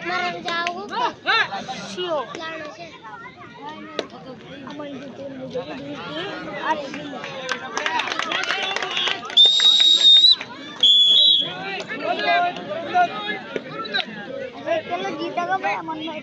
मर जाओगे शियो लाने से अमन जी मुझे चलो जीता का बड़ा मन में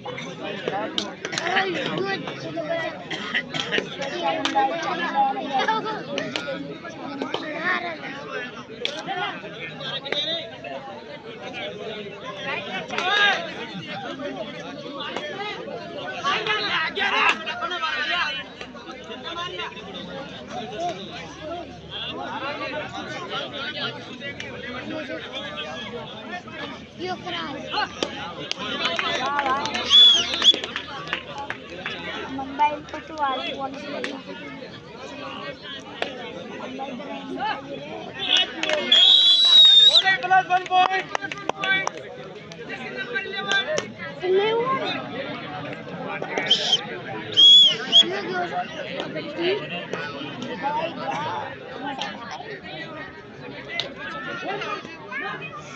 मोबाइल पर तो आज वन से लगा प्लस 1 पॉइंट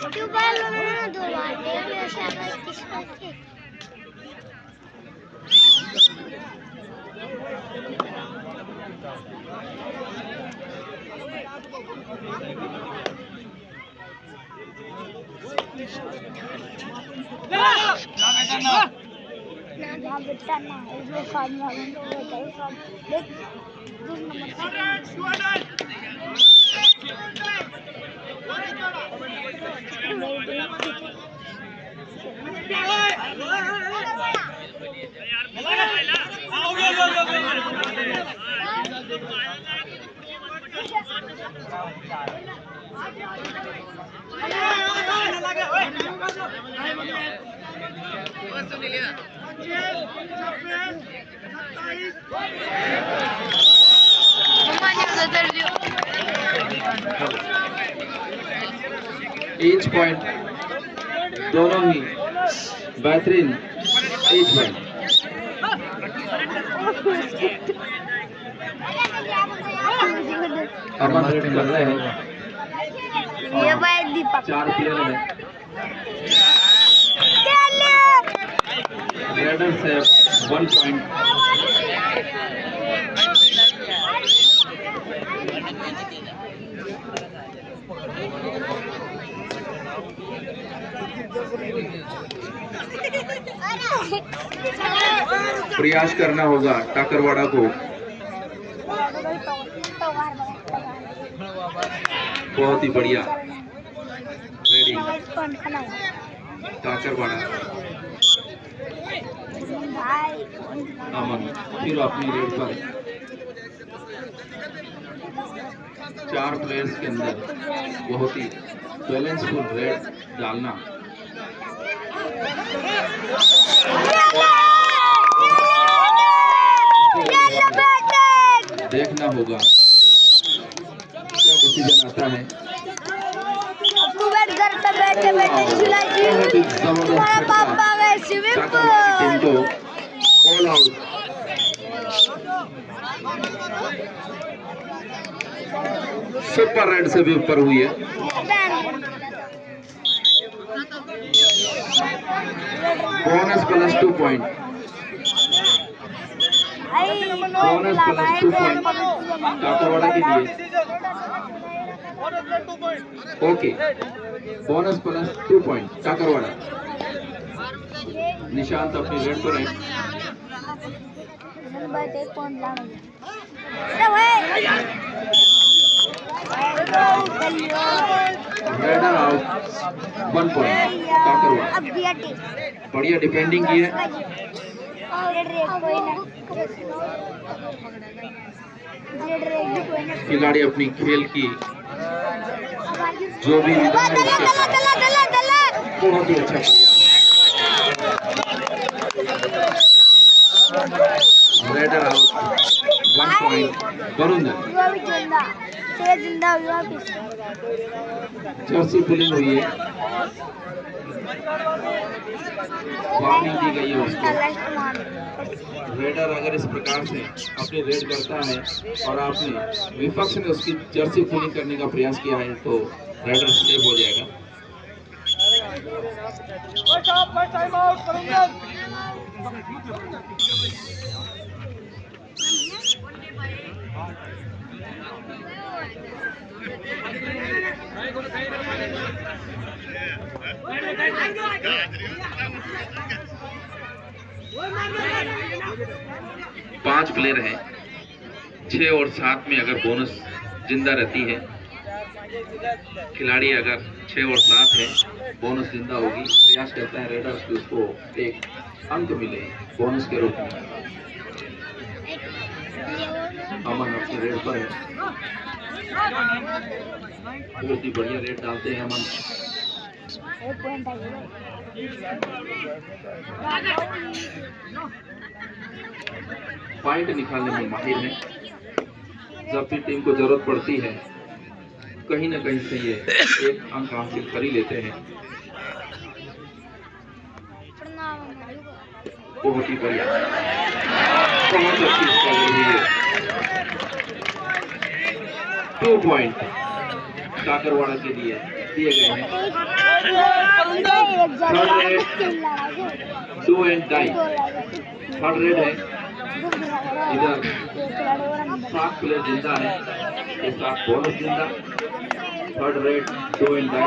क्यों बाल ना दो बार ऐसे अगर किसका ना बेटा ना इसमें फार्म वालों को बताओ फार्म देख 2 नंबर ईच पॉइंट दोनों ही बेहतरीन ईच पॉइंट अमन रेड लग रहे हैं ये भाई दीपक 4 प्लेयर हैं रेडर से 1 पॉइंट प्रयास करना होगा टाकरवाड़ा को बहुत ही बढ़िया रेडी टाकरवाड़ा अमन फिर अपनी रेड पर 4 प्लेयर्स के अंदर बहुत ही बैलेंसफुल रेड डालना देखना होगा क्या डिसीजन आता है टीम को ऑल आउट सुपर रेड से भी ऊपर हुई है bonus plus 2 point bonus plus 2 point Takarwada के लिए okay bonus plus 2 point Takarwada Nishant अपनी रेड पर है रेडर आउट 1 पॉइंट टाकरवाड़ा बढ़िया डिफेंडिंग की है खिलाड़ी अपनी खेल की जो भी बहुत ही अच्छा raider out 1 point Varun Jersey pulling हुई है वार्निंग दी गई है उसको रेडर अगर इस प्रकार से अपनी रेड करता है और आपने विपक्ष ने उसकी जर्सी पुलिंग करने का प्रयास किया है तो रेडर सेव हो जाएगा पांच प्लेयर हैं, 6 और 7 में अगर बोनस जिंदा रहती है, खिलाड़ी अगर 6 और 7 है, बोनस जिंदा होगी। प्रयास करता है रेडर्स कि उसको एक अंक मिले बोनस के रूप में। अमन अपने रेड पर है, बहुत ही बढ़िया रेड डालते हैं अमन। एक पॉइंट आ गया। पॉइंट निकालने में माहिर है। जब भी टीम को जरूरत पड़ती है, कहीं ना कहीं से ये एक अंक हासिल कर ही लेते हैं। बहुत ही बढ़िया, बहुत अच्छी स्ट्रगल हुई है। 2 पॉइंट काकरवाड़ा के लिए दिए गए हैं। 2 एंड टाई, थर्ड रेड है। इधर 7 प्लेयर जिंदा है, ये 7 बोनस जिंदा। Third raid, 2 and tie.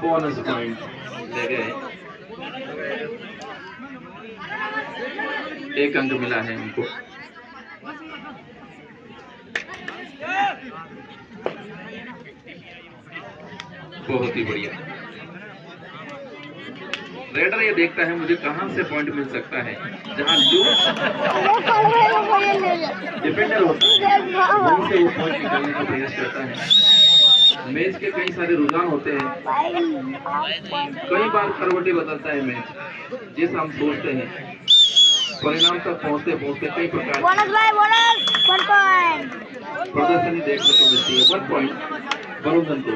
Bonus point ले गए, 1 अंक मिला है उनको। बहुत ही बढ़िया। रेडर ये देखता है मुझे कहां से पॉइंट मिल सकता है, जहां लूज डिफेंडर होता है वहीं से वो पॉइंट निकालने का प्रयास करता है। मैच के कई सारे रुझान होते हैं, कई बार करवटें बदलता है मैच। जैसा हम सोचते हैं, परिणाम तक पहुंचते पहुंचते कई प्रकार प्रदर्शनी देखने को मिलती है। 1 पॉइंट वरुण को।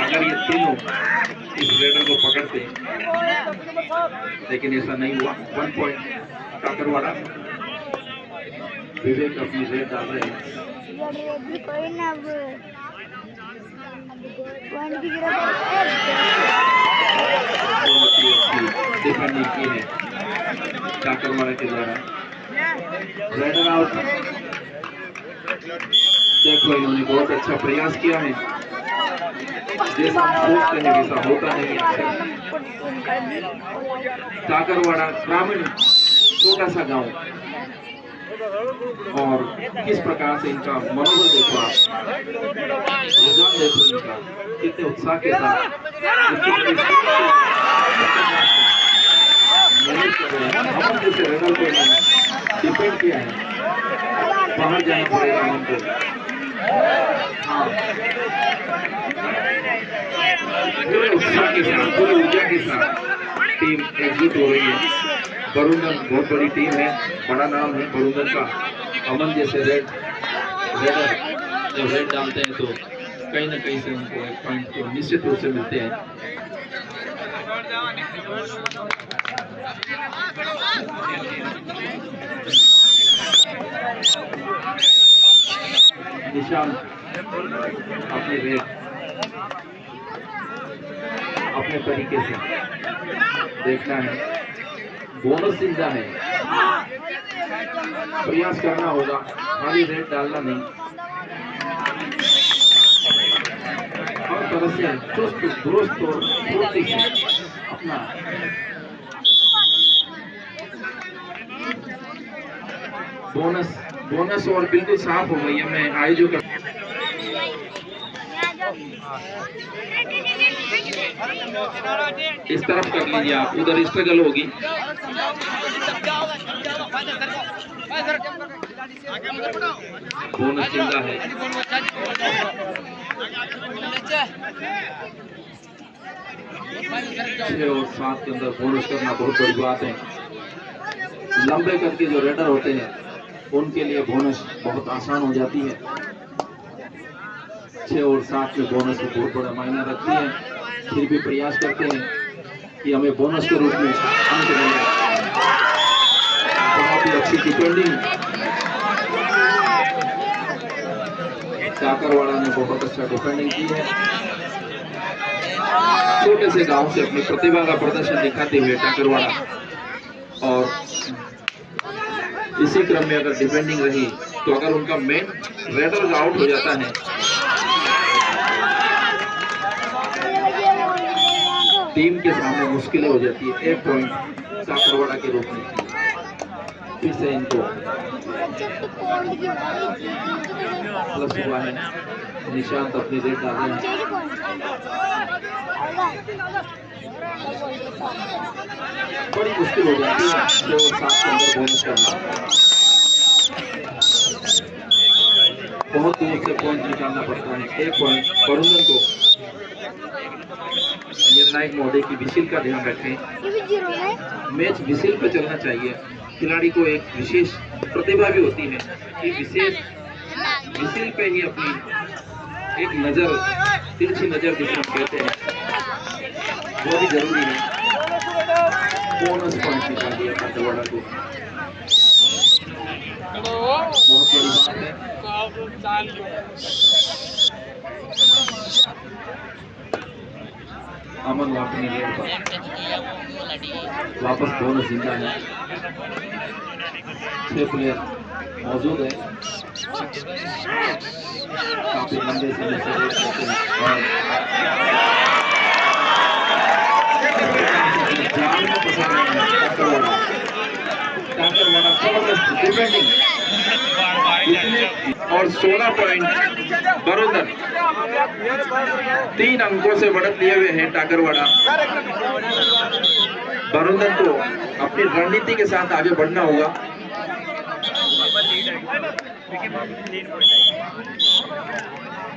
अगर ये तीनों इस रेडर को पकड़ते, लेकिन ऐसा नहीं हुआ। 1 पॉइंट काकरवाड़ा। विवेक अपनी रेड डाल रहे हैं। डिफेंडिंग की है काकरवाड़ा के द्वारा। Raider out. देखो इन्होंने बहुत अच्छा प्रयास किया है, जैसा हम सोचते हैं वैसा होता नहीं है। काकरवाड़ा ग्रामीण छोटा सा गांव, और किस प्रकार से इनका मनोबल देखो आप, रुझान देखो इनका, कितने उत्साह के साथ हम जैसे रेडर को डिपेंड किया है। बाहर जाना पड़ेगा हमको। हाँ, पूरे उत्साह के साथ, पूरी ऊर्जा के साथ टीम एकजुट हो रही है। बरुंदन बहुत बड़ी टीम है, बड़ा नाम है बरुंदन का। अमन जैसे रेडर जब रेड डालते हैं तो कहीं ना कहीं से उनको 1 पॉइंट तो निश्चित रूप से मिलते हैं। निशान अपने रेड अपने तरीके से देखना है। बोनस जिंदा है, प्रयास करना होगा, खाली रेड डालना नहीं। हर तरह से चुस्त दुरुस्त और फुर्ती से अपना बोनस और बिल्कुल साफ हो गई है। मैं आयोजक इस तरफ कर लीजिए आप, उधर स्ट्रगल होगी। बोनस जिंदा है। 6 और 7 के अंदर बोनस करना बहुत बड़ी बात है। लंबे करके जो रेडर होते हैं उनके लिए बोनस बहुत आसान हो जाती है। 6 और 7 में बोनस की बहुत बड़ा मायना रखती है। फिर भी प्रयास करते हैं कि हमें बोनस के रूप में अंक मिले। बहुत ही अच्छी डिफेंडिंग काकरवाड़ा ने बहुत अच्छा डिफेंडिंग की है। छोटे से गांव से अपनी प्रतिभा का प्रदर्शन दिखाते हुए काकरवाड़ा, और इसी क्रम में अगर डिफेंडिंग रही तो अगर उनका मेन रेडर आउट हो जाता है, टीम के सामने मुश्किलें हो जाती है। 1 पॉइंट काकरवाड़ा के रूप में फिर से इनको प्लस हुआ है। निशांत अपनी रेड डाल रहे हैं। बड़ी मुश्किल हो जाती है 6 और 7 के अंदर बोनस करना। बहुत दूर से पॉइंट निकालना पड़ता है। 1 पॉइंट बरुंदन को। निर्णायक मोडे की विसिल का ध्यान रखें। मैच विसिल पे चलना चाहिए। खिलाड़ी को एक विशेष प्रतिभा भी होती है कि विशेष विसिल पे ही अपनी एक नजर, तिरछी नजर जिसे कहते हैं, वो भी जरूरी है। बोनस पॉइंट निकाल दिया काकरवाड़ा को। बहुत बड़ी बात है। अमन अपनी रेड पर वापस बोनस जिंदा है। 6 प्लेयर मौजूद है। काफी लंबे समय से रेड करते हैं और जाल में फंसा रहे हैं काकरवाड़ा। काकरवाड़ा जबरदस्त डिफेंडिंग और 16 पॉइंट बरुंदन। 3 अंकों से बढ़त लिए हुए हैं काकरवाड़ा। बरुंदन को अपनी रणनीति के साथ आगे बढ़ना होगा।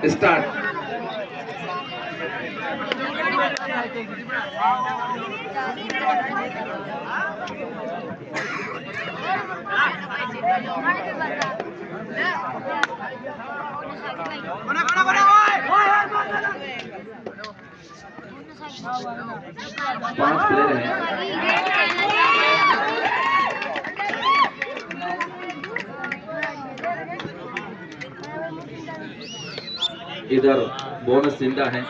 स्टार्ट। पांच प्लेयर हैं। इधर बोनस जिंदा है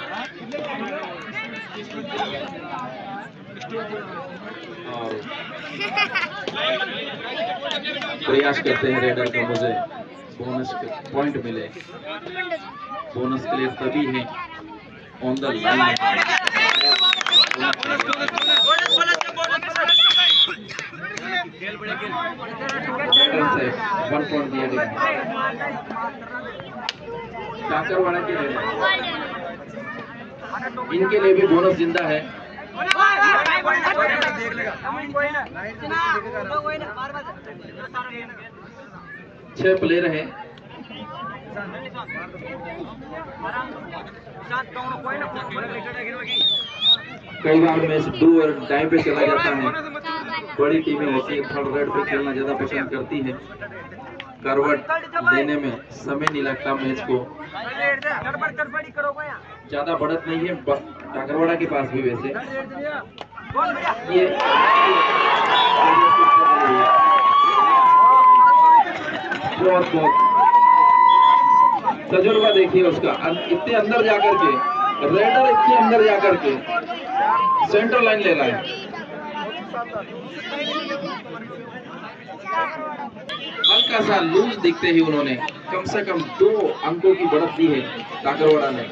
और प्रयास करते हैं रेडर का मुझे बोनस पॉइंट मिले। बोनस क्लियर तभी है ऑन द लाइन। रेडर से 1 पॉइंट दिया गया। काकरवाड़ा के रेडर, इनके लिए भी बोनस जिंदा है। 6 प्लेयर हैं। कई बार मैच डू और डाई पे चला जाता है। बड़ी टीमें होती है थर्ड रेड पे खेलना ज्यादा पसंद करती है। करवट देने में समय नहीं लगता मैच को। ज्यादा बढ़त नहीं है काकरवाड़ा के पास भी। वैसे ये बहुत तजुर्बा देखिए उसका। इतने अंदर जाकर के रेडर, इतने अंदर जाकर के सेंटर लाइन ले रहा है। हल्का सा लूज दिखते ही उन्होंने कम से कम 2 अंकों की बढ़त दी है काकरवाड़ा ने।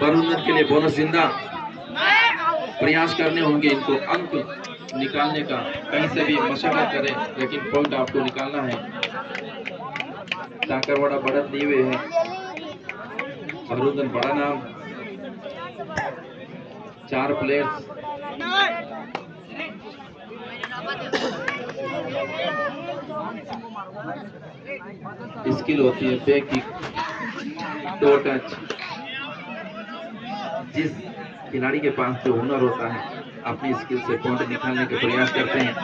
बरुंदन के लिए बोनस जिंदा। प्रयास करने होंगे इनको अंक निकालने का। कहीं से भी मशक्कत करें लेकिन पॉइंट आपको निकालना है। काकरवाड़ा बढ़त दिए हुए है। बरुंदन बड़ा नाम। 4 प्लेयर्स। स्किल होती है बैक किक। To touch. जिस खिलाड़ी के पास जो हुनर होता है अपनी स्किल से पॉइंट निकालने के प्रयास करते हैं।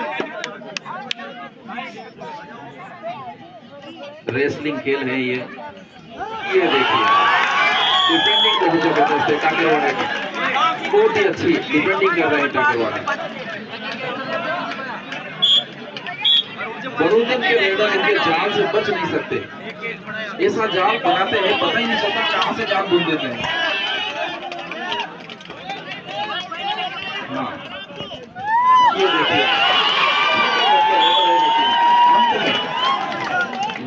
रेसलिंग खेल है ये देखिए डिफेंडिंग बहुत जबरदस्त है टाकरवाड़ा की, बहुत ही अच्छी डिफेंडिंग कर रहे हैं टाकरवाड़ा। बरूदन के रेडर इनके जाल से बच नहीं सकते, ऐसा जाल बनाते हैं पता ही नहीं चलता कहां से जाल बुन देते हैं। हाँ ये देखिए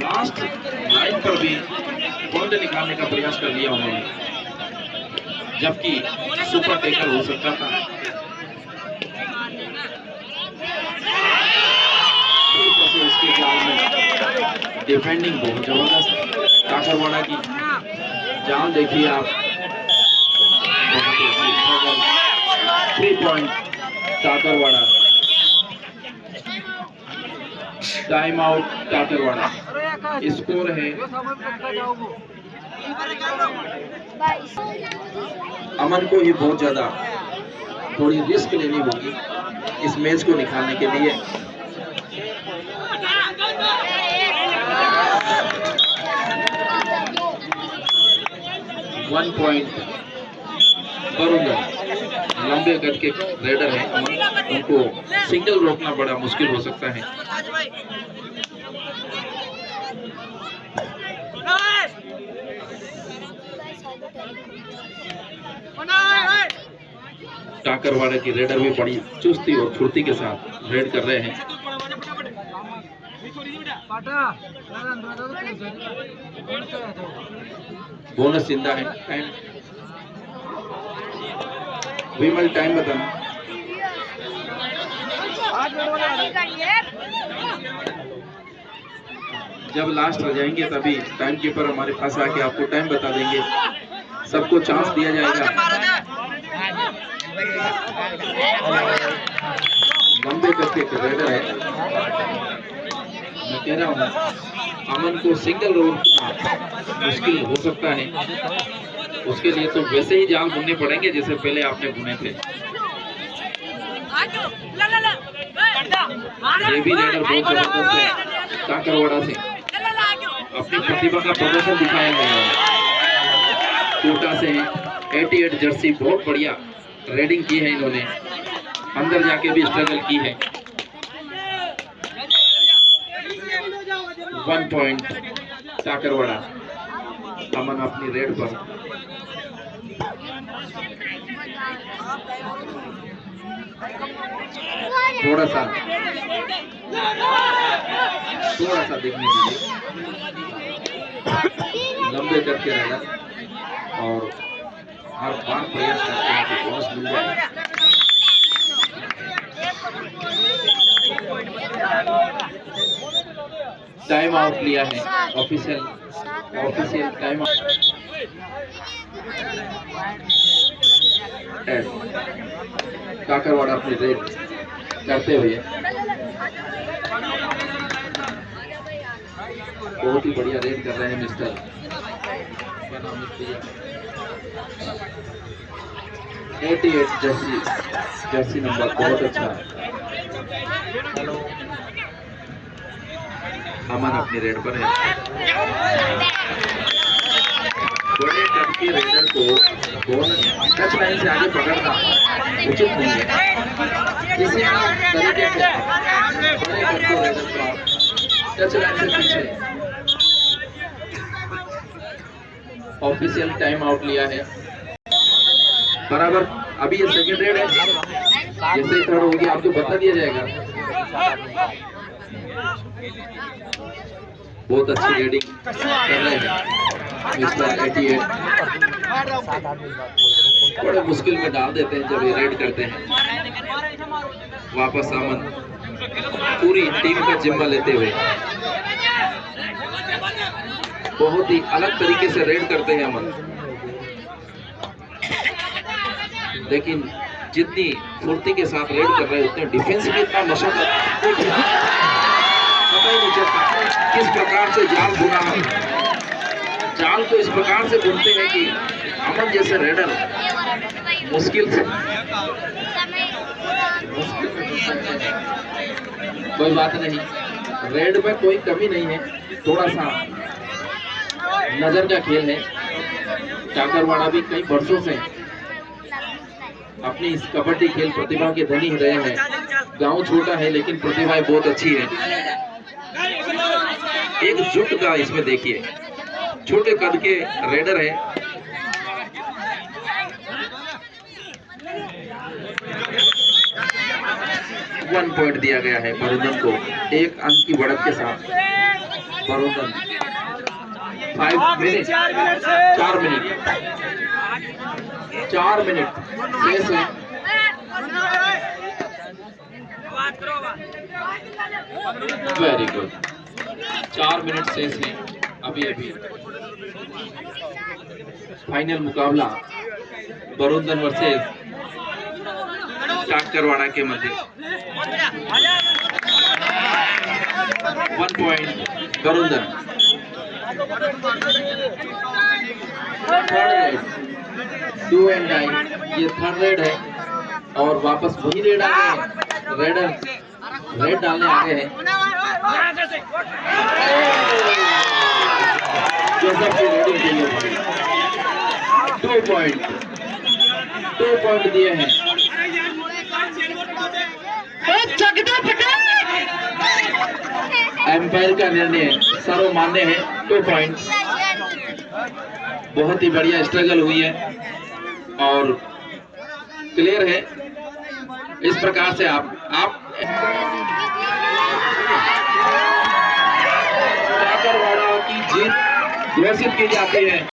लास्ट लाइन पर भी पॉइंट निकालने का प्रयास कर लिया उन्होंने, जबकि सुपर टेकर हो सकता था। उसके जाल में डिफेंडिंग बहुत जबरदस्त टाकरवाड़ा की। जाल देखिए आप, 3 point Takarwada. Time out Takarwada. Score है अमन को ही बहुत ज्यादा थोड़ी रिस्क लेनी होगी इस मैच को निकालने के लिए। One point Barudan. लंबे कद के रेडर हैं अमन, उनको सिंगल रोकना बड़ा मुश्किल हो सकता है। टाकरवाड़ा की रेडर भी बड़ी चुस्ती और फुर्ती के साथ रेड कर रहे हैं। बोनस जिंदा है। टाइम विमल टाइम बताना। जब लास्ट आ जाएंगे तभी टाइम कीपर हमारे पास आके आपको टाइम बता देंगे, सबको चांस दिया जाएगा। लंबे करके रेडर है, मैं कह रहा हूँ अमन को सिंगल रोड मुश्किल हो सकता है, उसके लिए तो वैसे ही जाल बुनने पड़ेंगे जैसे पहले आपने बुने थे। ये भी रेडर बहुत जबरदस्त है टाकरवाड़ा से, अपनी प्रतिभा का प्रदर्शन दिखाया है। कोटा से 88 जर्सी बहुत बढ़िया रेडिंग की है इन्होंने, अंदर जाके भी स्ट्रगल की है। 1 पॉइंट टाकरवाड़ा। अमन अपनी रेड पर। थोड़ा सा देखने दीजिए, लंबे करके रहना और हर बार प्रयास करते हैं कि बोनस मिल जाए। टाइम आउट लिया है ऑफिशियल टाइम आउट। टाकरवाड़ा अपनी रेड करते हुए बहुत ही बढ़िया रेड कर रहे हैं मिस्टर, क्या नाम है, 88 जर्सी नंबर बहुत अच्छा। अमन अपनी रेड पर है। बड़े कद के रेडर को टच लाइन से आगे पकड़ना उचित नहीं है। किसी तरीके से बड़े कद के रेडर को टच लाइन से पीछे। ऑफिशियल टाइम आउट लिया है बराबर। अभी ये सेकंड रेड है, जैसे ही थर्ड होगी आपको बता दिया जाएगा। बहुत अच्छी रेडिंग कर रहे हैं मिस्टर 88। बड़े मुश्किल में डाल देते हैं जब ये रेड करते हैं। वापस अमन पूरी टीम का जिम्मा लेते हुए बहुत ही अलग तरीके से रेड करते हैं अमन, लेकिन जितनी फुर्ती के साथ रेड कर रहे होते हैं डिफेंस में इतना मशक्कत पता ही नहीं चलता किस प्रकार से जाल बुना है। जाल को इस प्रकार से बुनते हैं कि अमन जैसे रेडर मुश्किल से कोई बात नहीं, रेड में कोई कमी नहीं है, थोड़ा सा नजर का खेल है। टाकरवाड़ा भी कई वर्षों से अपनी इस कबड्डी खेल प्रतिभा के धनी रहे हैं। गांव छोटा है लेकिन प्रतिभाएं बहुत अच्छी है। एकजुट का इसमें देखिए, छोटे कद के रेडर है। वन पॉइंट दिया गया है बरुदन को, 1 अंक की बढ़त के साथ। बरुदन 4 मिनट शेष है। वेरी गुड, 4 मिनट शेष है अभी। फाइनल मुकाबला बरुदन वर्सेस टाकरवाड़ा के मध्य। 1 point Barudan. Third raid, 2 and die, ये थर्ड रेड है और वापस वही रेड आ गए। रेडर रेड डालने आ गए हैं। जोसेफ की रेडिंग चाहिए भाई। 2 पॉइंट दिए हैं। एम्पायर का निर्णय सर्वमान्य है। 2 पॉइंट। बहुत ही बढ़िया स्ट्रगल हुई है और क्लियर है। इस प्रकार से आप टाकरवाड़ा की जीत घोषित की जाती है।